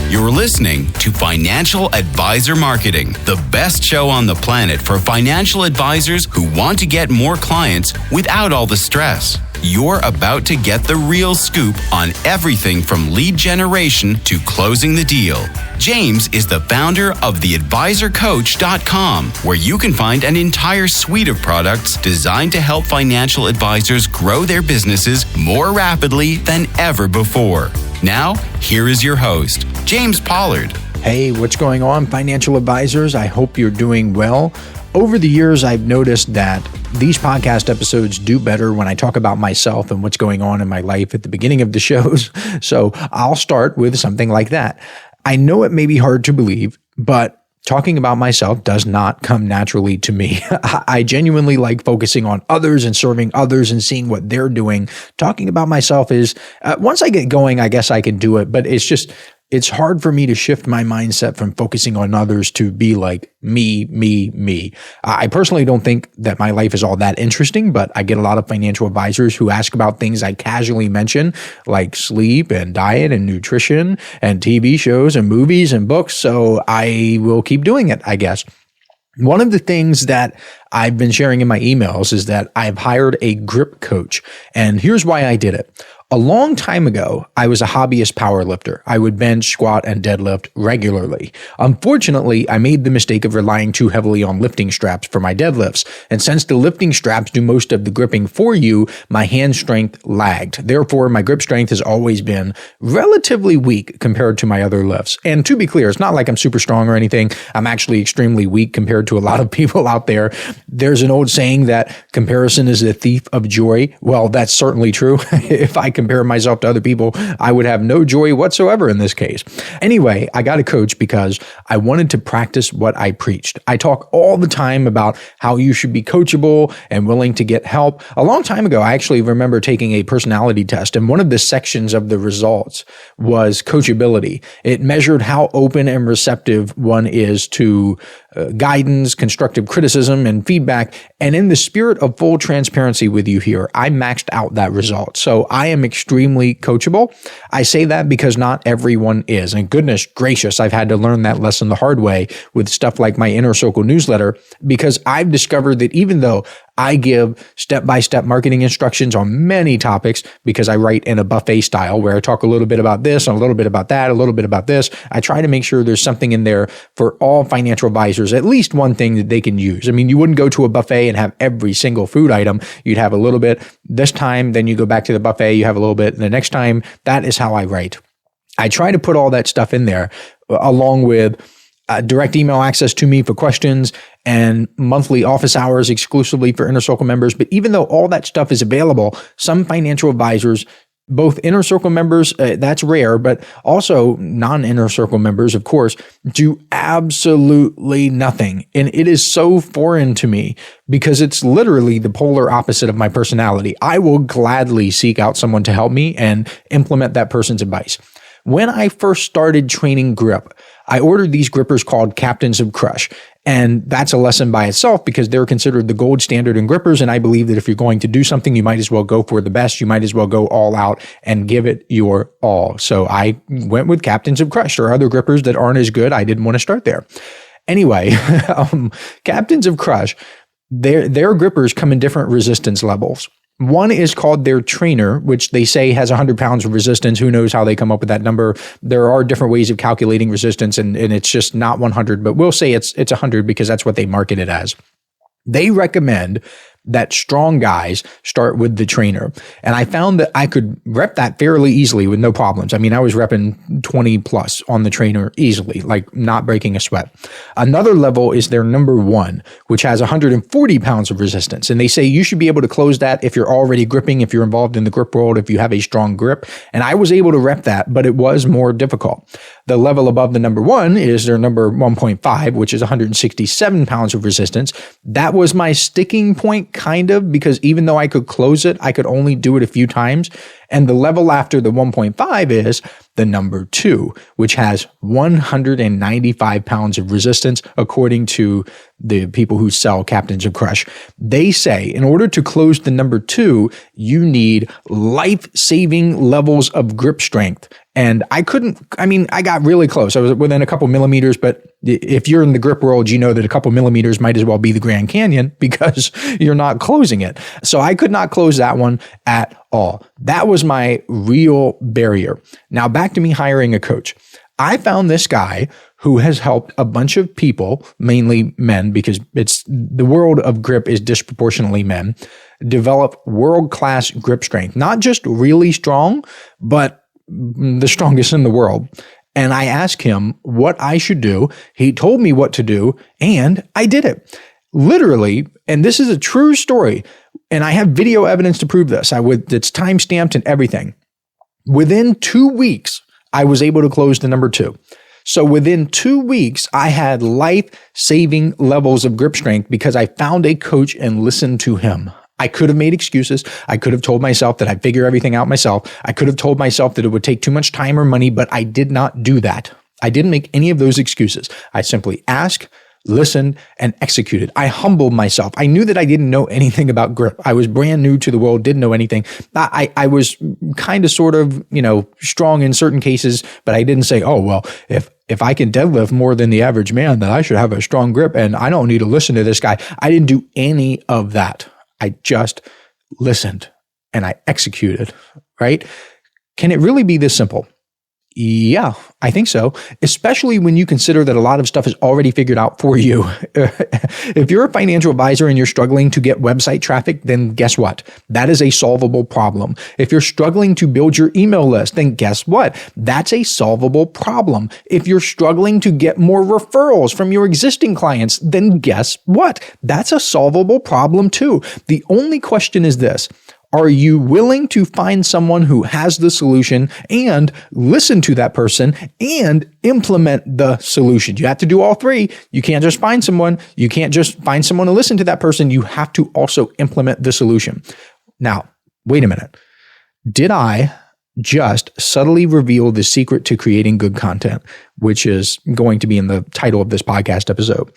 You're listening to Financial Advisor Marketing, the best show on the planet for financial advisors who want to get more clients without all the stress. You're about to get the real scoop on everything from lead generation to closing the deal. James is the founder of theadvisorcoach.com, where you can find an entire suite of products designed to help financial advisors grow their businesses more rapidly than ever before. Now, here is your host, James Pollard. Hey, what's going on, financial advisors? I hope you're doing well. Over the years, I've noticed that these podcast episodes do better when I talk about myself and what's going on in my life at the beginning of the shows. So I'll start with something like that. I know it may be hard to believe, but talking about myself does not come naturally to me. I genuinely like focusing on others and serving others and seeing what they're doing. Talking about myself is, once I get going, I guess I can do it, but it's hard for me to shift my mindset from focusing on others to be like me. I personally don't think that my life is all that interesting, but I get a lot of financial advisors who ask about things I casually mention, like sleep and diet and nutrition and TV shows and movies and books. So I will keep doing it, I guess. One of the things that I've been sharing in my emails is that I've hired a grip coach, and here's why I did it. A long time ago, I was a hobbyist powerlifter. I would bench, squat, and deadlift regularly. Unfortunately, I made the mistake of relying too heavily on lifting straps for my deadlifts. And since the lifting straps do most of the gripping for you, my hand strength lagged. Therefore, my grip strength has always been relatively weak compared to my other lifts. And to be clear, it's not like I'm super strong or anything. I'm actually extremely weak compared to a lot of people out there. There's an old saying that comparison is the thief of joy. Well, that's certainly true. If I compare myself to other people, I would have no joy whatsoever in this case. Anyway, I got a coach because I wanted to practice what I preached. I talk all the time about how you should be coachable and willing to get help. A long time ago, I actually remember taking a personality test, and one of the sections of the results was coachability. It measured how open and receptive one is to guidance, constructive criticism, and feedback. And in the spirit of full transparency with you here, I maxed out that result. So I am extremely coachable. I say that because not everyone is. And goodness gracious, I've had to learn that lesson the hard way with stuff like my Inner Circle newsletter, because I've discovered that even though I give step-by-step marketing instructions on many topics, because I write in a buffet style where I talk a little bit about this, and a little bit about that, a little bit about this. I try to make sure there's something in there for all financial advisors, at least one thing that they can use. I mean, you wouldn't go to a buffet and have every single food item. You'd have a little bit this time, then you go back to the buffet, you have a little bit the next time. That is how I write. I try to put all that stuff in there along with direct email access to me for questions and monthly office hours exclusively for Inner Circle members. But even though all that stuff is available, some financial advisors, both Inner Circle members, that's rare, but also non-Inner Circle members, of course, do absolutely nothing. And it is so foreign to me because it's literally the polar opposite of my personality. I will gladly seek out someone to help me and implement that person's advice. When I first started training grip, I ordered these grippers called Captains of Crush. And that's a lesson by itself because they're considered the gold standard in grippers. And I believe that if you're going to do something, you might as well go for the best. You might as well go all out and give it your all. So I went with Captains of Crush. There are other grippers that aren't as good. I didn't want to start there. Anyway, Captains of Crush, their grippers come in different resistance levels. One is called their trainer, which they say has 100 pounds of resistance. Who knows how they come up with that number? There are different ways of calculating resistance, and it's just not 100, but we'll say it's 100 because that's what they market it as. They recommend that strong guys start with the trainer. And I found that I could rep that fairly easily with no problems. I mean, I was repping 20 plus on the trainer easily, like not breaking a sweat. Another level is their number one, which has 140 pounds of resistance. And they say you should be able to close that if you're already gripping, if you're involved in the grip world, if you have a strong grip. And I was able to rep that, but it was more difficult. The level above the number one is their number 1.5, which is 167 pounds of resistance. That was my sticking point, kind of, because even though I could close it, I could only do it a few times. And the level after the 1.5 is the number 2, which has 195 pounds of resistance, according to the people who sell Captains of Crush. They say in order to close the number 2, you need life-saving levels of grip strength. And I got really close. I was within a couple millimeters, but if you're in the grip world, you know that a couple millimeters might as well be the Grand Canyon because you're not closing it. So I could not close that one at all. That was my real barrier. Now back to me hiring a coach. I found this guy who has helped a bunch of people, mainly men, because the world of grip is disproportionately men, develop world-class grip strength. Not just really strong, but the strongest in the world. And I asked him what I should do. He told me what to do, and I did it. Literally, and this is a true story, and I have video evidence to prove this. It's time-stamped and everything. Within 2 weeks, I was able to close the number 2. So within 2 weeks, I had life-saving levels of grip strength because I found a coach and listened to him. I could have made excuses. I could have told myself that I'd figure everything out myself. I could have told myself that it would take too much time or money, but I did not do that. I didn't make any of those excuses. I simply asked, listened, and executed. I humbled myself. I knew that I didn't know anything about grip. I was brand new to the world, didn't know anything. I was kind of sort of, strong in certain cases, but I didn't say, oh, well, if I can deadlift more than the average man, then I should have a strong grip and I don't need to listen to this guy. I didn't do any of that. I just listened and I executed, right? Can it really be this simple? Yeah, I think so, especially when you consider that a lot of stuff is already figured out for you. If you're a financial advisor and you're struggling to get website traffic, then guess what? That is a solvable problem. If you're struggling to build your email list, then guess what? That's a solvable problem. If you're struggling to get more referrals from your existing clients, then guess what? That's a solvable problem too. The only question is this: are you willing to find someone who has the solution and listen to that person and implement the solution? You have to do all three. You can't just find someone. You can't just find someone to listen to that person. You have to also implement the solution. Now, wait a minute. Did I just subtly reveal the secret to creating good content, which is going to be in the title of this podcast episode?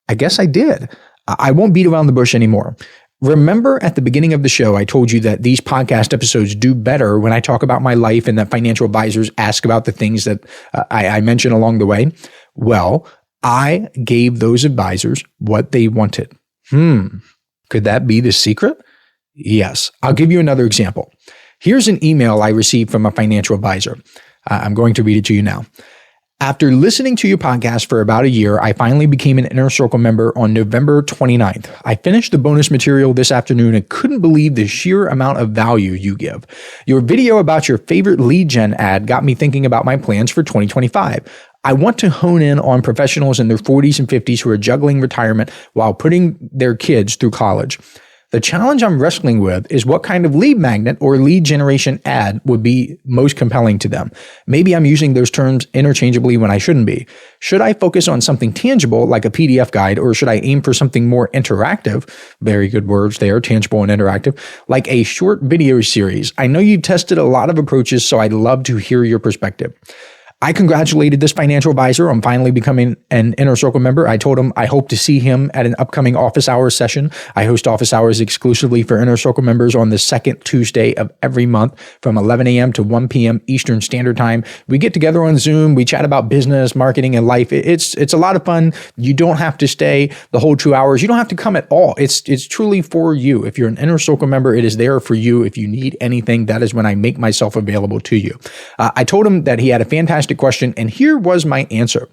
I guess I did. I won't beat around the bush anymore. Remember at the beginning of the show, I told you that these podcast episodes do better when I talk about my life and that financial advisors ask about the things that I mention along the way. Well, I gave those advisors what they wanted. Could that be the secret? Yes. I'll give you another example. Here's an email I received from a financial advisor. I'm going to read it to you now. After listening to your podcast for about a year, I finally became an Inner Circle member on November 29th. I finished the bonus material this afternoon and couldn't believe the sheer amount of value you give. Your video about your favorite lead gen ad got me thinking about my plans for 2025. I want to hone in on professionals in their 40s and 50s who are juggling retirement while putting their kids through college. The challenge I'm wrestling with is what kind of lead magnet or lead generation ad would be most compelling to them. Maybe I'm using those terms interchangeably when I shouldn't be. Should I focus on something tangible like a PDF guide, or should I aim for something more interactive? Very good words there, tangible and interactive, like a short video series. I know you've tested a lot of approaches, so I'd love to hear your perspective. I congratulated this financial advisor on finally becoming an Inner Circle member. I told him I hope to see him at an upcoming office hours session. I host office hours exclusively for Inner Circle members on the second Tuesday of every month from 11 a.m. to 1 p.m. Eastern Standard Time. We get together on Zoom. We chat about business, marketing, and life. It's a lot of fun. You don't have to stay the whole 2 hours. You don't have to come at all. It's truly for you. If you're an Inner Circle member, it is there for you. If you need anything, that is when I make myself available to you. I told him that he had a fantastic question, and here was my answer.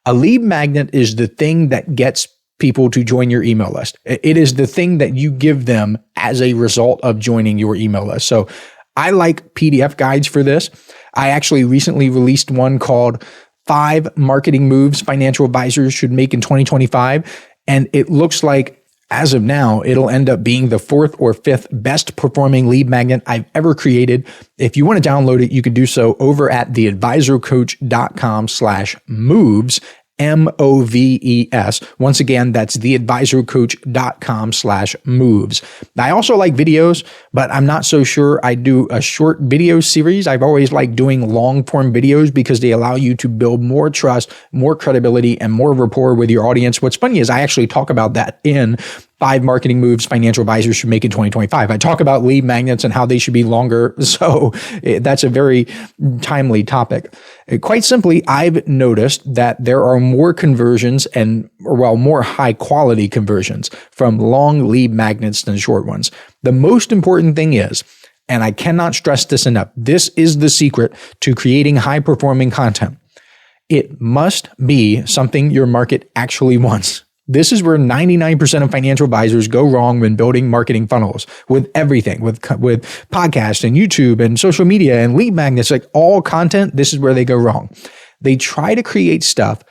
A lead magnet is the thing that gets people to join your email list. It is the thing that you give them as a result of joining your email list. So I like PDF guides for this. I actually recently released one called 5 Marketing Moves Financial Advisors Should Make in 2025. And it looks like, as of now, it'll end up being the 4th or 5th best performing lead magnet I've ever created. If you want to download it, you can do so over at theadvisorcoach.com/moves. MOVES. Once again, that's theadvisorcoach.com/moves. I also like videos, but I'm not so sure I do a short video series. I've always liked doing long form videos because they allow you to build more trust, more credibility, and more rapport with your audience. What's funny is I actually talk about that in 5 marketing moves financial advisors should make in 2025. I talk about lead magnets and how they should be longer. So that's a very timely topic. Quite simply, I've noticed that there are more conversions more high quality conversions from long lead magnets than short ones. The most important thing is, and I cannot stress this enough, this is the secret to creating high performing content. It must be something your market actually wants. This is where 99% of financial advisors go wrong when building marketing funnels with everything, with podcasts and YouTube and social media and lead magnets, like all content. This is where they go wrong. They try to create stuff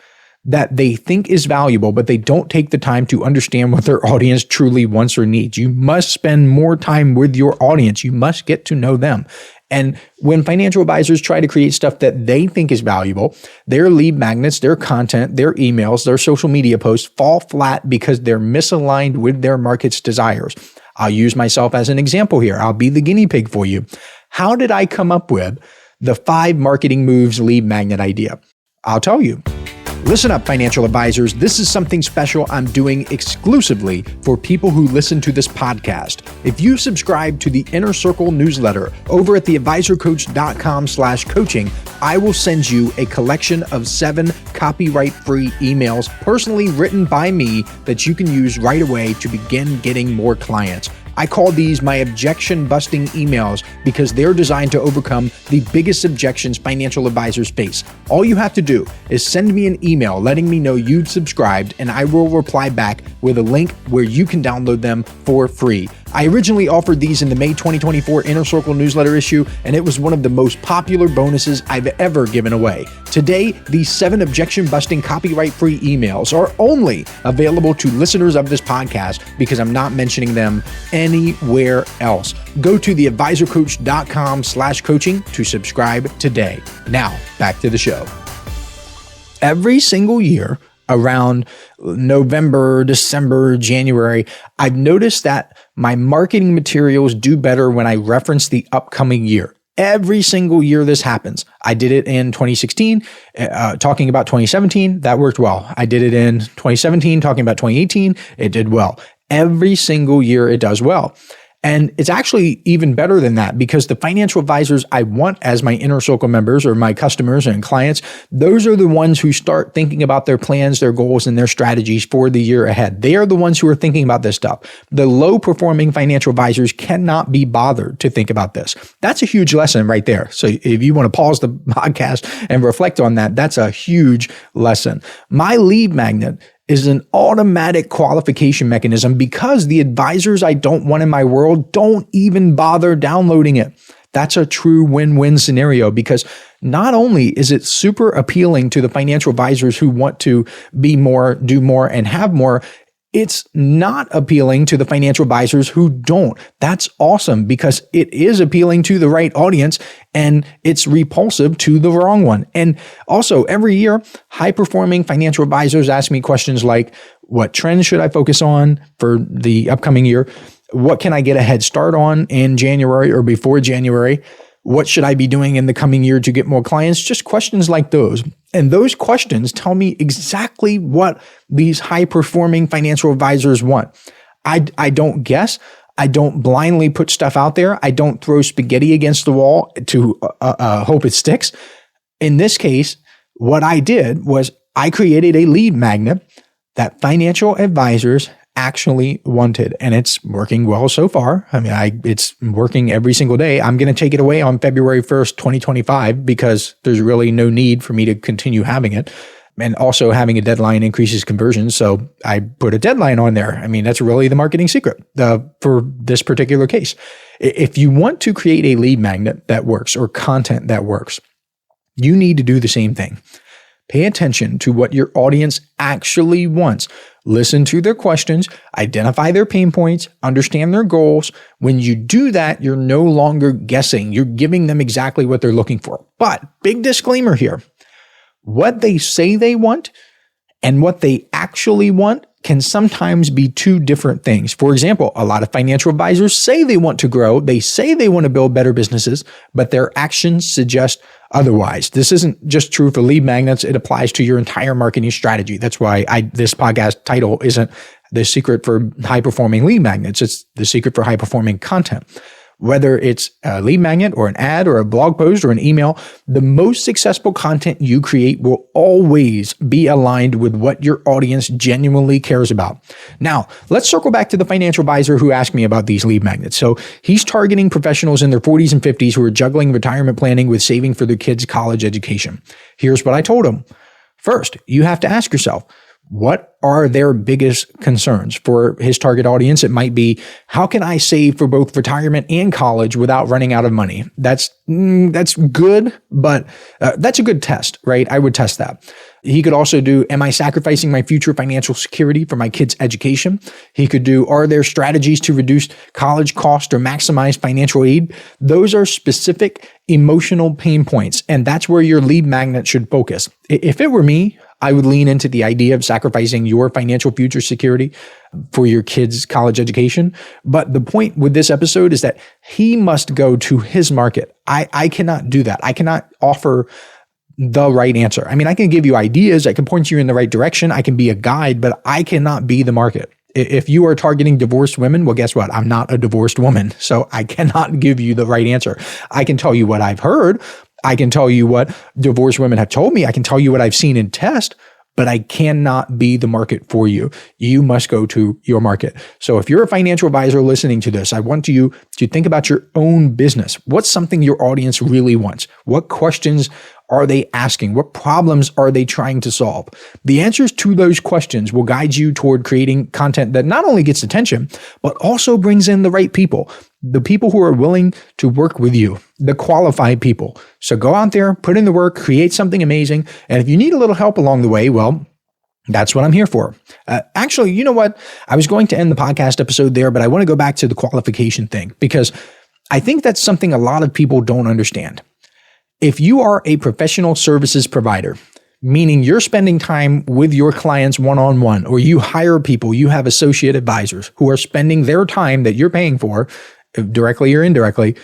that they think is valuable, but they don't take the time to understand what their audience truly wants or needs. You must spend more time with your audience. You must get to know them. And when financial advisors try to create stuff that they think is valuable, their lead magnets, their content, their emails, their social media posts fall flat because they're misaligned with their market's desires. I'll use myself as an example here. I'll be the guinea pig for you. How did I come up with the 5 marketing moves lead magnet idea? I'll tell you. Listen up, financial advisors. This is something special I'm doing exclusively for people who listen to this podcast. If you subscribe to the Inner Circle newsletter over at theadvisorcoach.com/coaching, I will send you a collection of 7 copyright-free emails personally written by me that you can use right away to begin getting more clients. I call these my objection-busting emails because they're designed to overcome the biggest objections financial advisors face. All you have to do is send me an email letting me know you've subscribed, and I will reply back with a link where you can download them for free. I originally offered these in the May 2024 Inner Circle newsletter issue, and it was one of the most popular bonuses I've ever given away. Today, these 7 objection-busting copyright-free emails are only available to listeners of this podcast because I'm not mentioning them anywhere else. Go to theadvisorcoach.com/coaching to subscribe today. Now, back to the show. Every single year, around November, December, January, I've noticed that my marketing materials do better when I reference the upcoming year. Every single year this happens. I did it in 2016, talking about 2017. That worked well. I did it in 2017, talking about 2018. It did well. Every single year it does well. And it's actually even better than that because the financial advisors I want as my Inner Circle members or my customers and clients, those are the ones who start thinking about their plans, their goals, and their strategies for the year ahead. They are the ones who are thinking about this stuff. The low-performing financial advisors cannot be bothered to think about this. That's a huge lesson right there. So if you want to pause the podcast and reflect on that, that's a huge lesson. My lead magnet is an automatic qualification mechanism because the advisors I don't want in my world don't even bother downloading it. That's a true win-win scenario because not only is it super appealing to the financial advisors who want to be more, do more, and have more, it's not appealing to the financial advisors who don't. That's awesome because it is appealing to the right audience and it's repulsive to the wrong one. And also every year, high-performing financial advisors ask me questions like, what trends should I focus on for the upcoming year? What can I get a head start on in January or before January? What should I be doing in the coming year to get more clients? Just questions like those. And those questions tell me exactly what these high-performing financial advisors want. I don't guess. I don't blindly put stuff out there. I don't throw spaghetti against the wall to hope it sticks. In this case, what I did was I created a lead magnet that financial advisors actually wanted, and it's working well so far. I mean, it's working every single day. I'm going to take it away on February 1st, 2025, because there's really no need for me to continue having it. And also having a deadline increases conversion. So I put a deadline on there. I mean, that's really the marketing secret for this particular case. If you want to create a lead magnet that works or content that works, you need to do the same thing. Pay attention to what your audience actually wants. Listen to their questions, identify their pain points, understand their goals. When you do that, you're no longer guessing. You're giving them exactly what they're looking for. But big disclaimer here. What they say they want And what they actually want can sometimes be two different things. For example, a lot of financial advisors say they want to grow. They say they want to build better businesses, but their actions suggest otherwise. This isn't just true for lead magnets. It applies to your entire marketing strategy. That's why this podcast title isn't The Secret for High Performing Lead Magnets. It's The Secret for High Performing Content. Whether it's a lead magnet or an ad or a blog post or an email, the most successful content you create will always be aligned with what your audience genuinely cares about. Now, let's circle back to the financial advisor who asked me about these lead magnets. So he's targeting professionals in their 40s and 50s who are juggling retirement planning with saving for their kids' college education. Here's what I told him. First, you have to ask yourself, what are their biggest concerns? For his target audience, it might be, how can I save for both retirement and college without running out of money? That's good, but that's a good test, right? I would test that. He could also do, am I sacrificing my future financial security for my kids' education? He could do, are there strategies to reduce college cost or maximize financial aid? Those are specific emotional pain points, and that's where your lead magnet should focus. If it were me, I would lean into the idea of sacrificing your financial future security for your kids' college education. But the point with this episode is that he must go to his market. I cannot do that. I cannot offer the right answer. I mean, I can give you ideas. I can point you in the right direction. I can be a guide, but I cannot be the market. If you are targeting divorced women, well, guess what? I'm not a divorced woman, so I cannot give you the right answer. I can tell you what I've heard. I can tell you what divorced women have told me. I can tell you what I've seen in tests, but I cannot be the market for you. You must go to your market. So if you're a financial advisor listening to this, I want you to think about your own business. What's something your audience really wants? What questions are they asking? What problems are they trying to solve? The answers to those questions will guide you toward creating content that not only gets attention, but also brings in the right people, the people who are willing to work with you, the qualified people. So go out there, put in the work, create something amazing. And if you need a little help along the way, well, that's what I'm here for. Actually, you know what? I was going to end the podcast episode there, but I want to go back to the qualification thing because I think that's something a lot of people don't understand. If you are a professional services provider, meaning you're spending time with your clients one-on-one, or you hire people, you have associate advisors who are spending their time that you're paying for, directly or indirectly,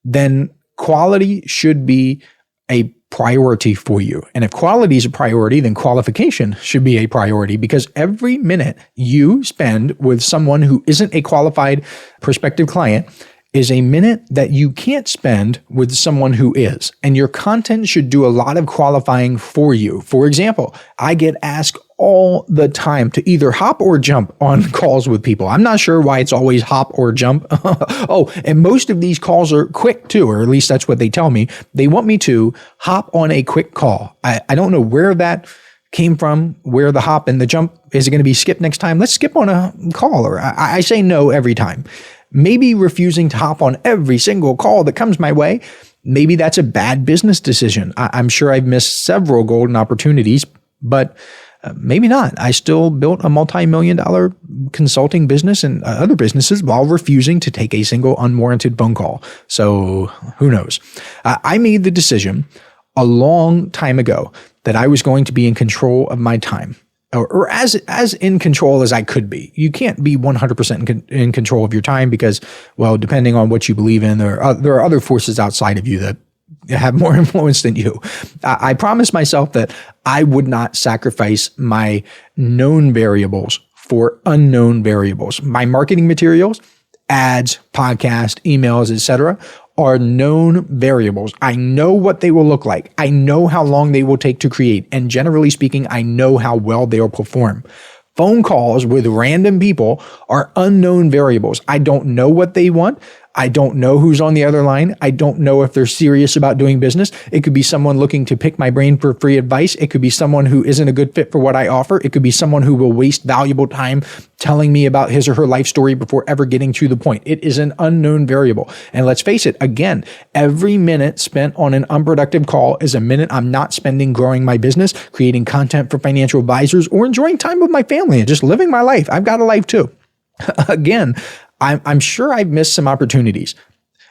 then quality should be a priority for you. And if quality is a priority, then qualification should be a priority, because every minute you spend with someone who isn't a qualified prospective client is a minute that you can't spend with someone who is. And your content should do a lot of qualifying for you. For example, I get asked all the time to either hop or jump on calls with people. I'm not sure why it's always hop or jump. Oh, and most of these calls are quick too, or at least that's what they tell me. They want me to hop on a quick call. I don't know where that came from, where the hop and the jump. Is it going to be skip next time? Let's skip on a call. Or I say no every time. Maybe refusing to hop on every single call that comes my way, maybe that's a bad business decision. I'm sure I've missed several golden opportunities, but maybe not. I still built a multi-million-dollar consulting business and other businesses while refusing to take a single unwarranted phone call. So who knows? I made the decision a long time ago that I was going to be in control of my time. Or as in control as I could be. You can't be 100% in control of your time because, well, depending on what you believe in, there are other forces outside of you that have more influence than you. I promised myself that I would not sacrifice my known variables for unknown variables. My marketing materials, ads, podcast, emails, etc., are known variables. I know what they will look like. I know how long they will take to create. And generally speaking, I know how well they will perform. Phone calls with random people are unknown variables. I don't know what they want. I don't know who's on the other line. I don't know if they're serious about doing business. It could be someone looking to pick my brain for free advice. It could be someone who isn't a good fit for what I offer. It could be someone who will waste valuable time telling me about his or her life story before ever getting to the point. It is an unknown variable. And let's face it, again, every minute spent on an unproductive call is a minute I'm not spending growing my business, creating content for financial advisors, or enjoying time with my family and just living my life. I've got a life too. Again, I'm sure I've missed some opportunities,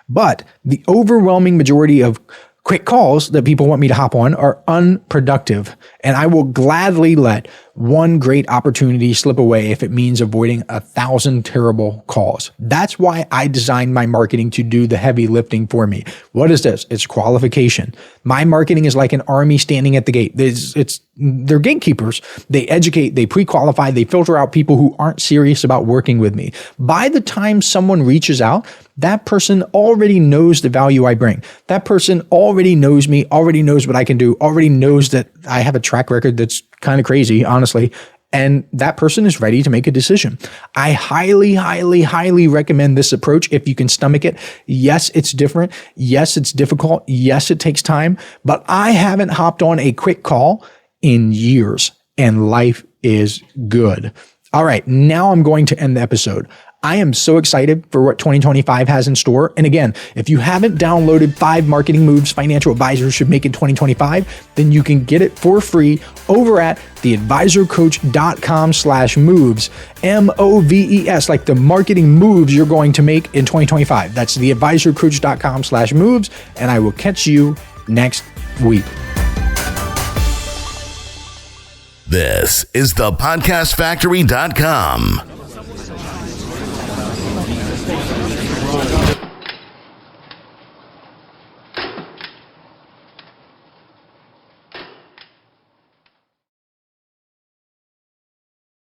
but the overwhelming majority of quick calls that people want me to hop on are unproductive, and I will gladly let one great opportunity slip away if it means avoiding 1,000 terrible calls. That's why I designed my marketing to do the heavy lifting for me. What is this? It's qualification. My marketing is like an army standing at the gate. They're gatekeepers. They educate, they pre-qualify, they filter out people who aren't serious about working with me. By the time someone reaches out, that person already knows the value I bring. That person already knows me, already knows what I can do, already knows that I have a track record that's kind of crazy, honestly. And that person is ready to make a decision. I highly, highly, highly recommend this approach if you can stomach it. Yes, it's different. Yes, it's difficult. Yes, it takes time. But I haven't hopped on a quick call in years, and life is good. All right, now I'm going to end the episode. I am so excited for what 2025 has in store. And again, if you haven't downloaded 5 marketing moves financial advisors should make in 2025, then you can get it for free over at theadvisorcoach.com/moves, MOVES, like the marketing moves you're going to make in 2025. That's theadvisorcoach.com/moves. And I will catch you next week. This is thepodcastfactory.com.